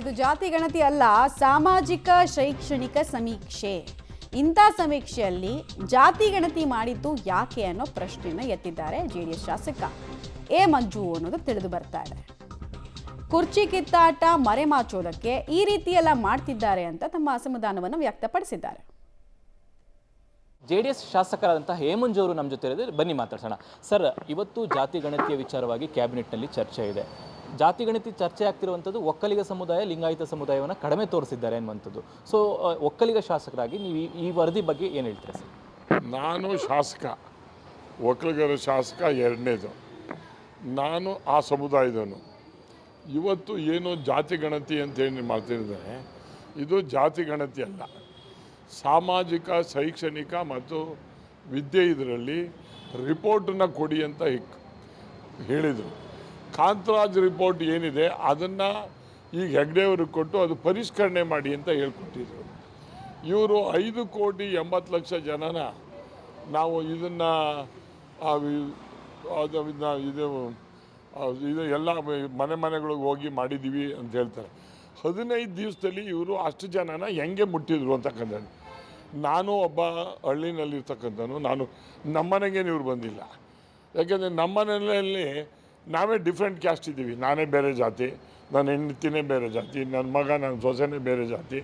ಇದು ಜಾತಿ ಗಣತಿ ಅಲ್ಲ, ಸಾಮಾಜಿಕ ಶೈಕ್ಷಣಿಕ ಸಮೀಕ್ಷೆ. ಇಂಥ ಸಮೀಕ್ಷೆಯಲ್ಲಿ ಜಾತಿ ಗಣತಿ ಮಾಡಿದ್ದು ಯಾಕೆ ಅನ್ನೋ ಪ್ರಶ್ನೆಯನ್ನ ಎತ್ತಿದ್ದಾರೆ ಜೆಡಿಎಸ್ ಶಾಸಕ ಎ ಮಂಜು ಅನ್ನೋದು ತಿಳಿದು ಬರ್ತಾ ಇದೆ. ಕುರ್ಚಿ ಕಿತ್ತಾಟ ಮರೆಮಾಚೋದಕ್ಕೆ ಈ ರೀತಿ ಎಲ್ಲ ಮಾಡ್ತಿದ್ದಾರೆ ಅಂತ ತಮ್ಮ ಅಸಮಾಧಾನವನ್ನು ವ್ಯಕ್ತಪಡಿಸಿದ್ದಾರೆ. ಜೆಡಿಎಸ್ ಶಾಸಕರಾದಂತಹ ಎ ಮಂಜು ಅವರು ನಮ್ಮ ಜೊತೆ ಇದ್ದಾರೆ, ಬನ್ನಿ ಮಾತಾಡ್ಸೋಣ. ಸರ್, ಇವತ್ತು ಜಾತಿ ಗಣತಿಯ ವಿಚಾರವಾಗಿ ಕ್ಯಾಬಿನೆಟ್ನಲ್ಲಿ ಚರ್ಚೆ ಇದೆ. ಜಾತಿ ಗಣತಿ ಚರ್ಚೆ ಆಗ್ತಿರುವಂಥದ್ದು ಒಕ್ಕಲಿಗ ಸಮುದಾಯ, ಲಿಂಗಾಯತ ಸಮುದಾಯವನ್ನು ಕಡಿಮೆ ತೋರಿಸಿದ್ದಾರೆ ಅನ್ನುವಂಥದ್ದು. ಸೊ ಒಕ್ಕಲಿಗ ಶಾಸಕರಾಗಿ ನೀವು ಈ ವರದಿ ಬಗ್ಗೆ ಏನು ಹೇಳ್ತೀರಾ ಸರ್? ನಾನು ಶಾಸಕ, ಒಕ್ಕಲಿಗರ ಶಾಸಕ ಎರಡನೇದು. ನಾನು ಆ ಸಮುದಾಯದವನು. ಇವತ್ತು ಏನು ಜಾತಿ ಗಣತಿ ಅಂತೇಳಿ ಮಾಡ್ತಿದ್ದಾರೆ, ಇದು ಜಾತಿ ಗಣತಿ ಅಲ್ಲ, ಸಾಮಾಜಿಕ ಶೈಕ್ಷಣಿಕ ಮತ್ತು ವಿದ್ಯೆ ಇದರಲ್ಲಿ ರಿಪೋರ್ಟನ್ನು ಕೊಡಿ ಅಂತ ಹೇಳಿದರು. ಕಾಂತರಾಜ್ ರಿಪೋರ್ಟ್ ಏನಿದೆ ಅದನ್ನು ಈಗ ಹೆಗ್ಡೆಯವ್ರಿಗೆ ಕೊಟ್ಟು ಅದು ಪರಿಷ್ಕರಣೆ ಮಾಡಿ ಅಂತ ಹೇಳ್ಕೊಟ್ಟಿದ್ರು. ಇವರು 5,80,00,000 ಜನನ ನಾವು ಇದನ್ನು ಇದು ಎಲ್ಲ ಮನೆಗಳಿಗೆ ಹೋಗಿ ಮಾಡಿದ್ದೀವಿ ಅಂತ ಹೇಳ್ತಾರೆ. 15 ದಿವಸದಲ್ಲಿ ಇವರು ಅಷ್ಟು ಜನನ ಹೆಂಗೆ ಮುಟ್ಟಿದ್ರು ಅಂತಕ್ಕಂಥದ್ದು. ನಾನು ಒಬ್ಬ ಹಳ್ಳಿನಲ್ಲಿರ್ತಕ್ಕಂಥನು, ನಮ್ಮನೆಗೇನು ಇವ್ರು ಬಂದಿಲ್ಲ. ಯಾಕೆಂದರೆ ನಮ್ಮನೆಯಲ್ಲಿ ನಾವೇ ಡಿಫ್ರೆಂಟ್ ಕ್ಯಾಸ್ಟ್ ಇದ್ದೀವಿ. ನಾನೇ ಬೇರೆ ಜಾತಿ, ನನ್ನ ಹೆಂಡತಿನೇ ಬೇರೆ ಜಾತಿ, ನನ್ನ ಮಗ ನನ್ನ ಸೊಸೆನೇ ಬೇರೆ ಜಾತಿ.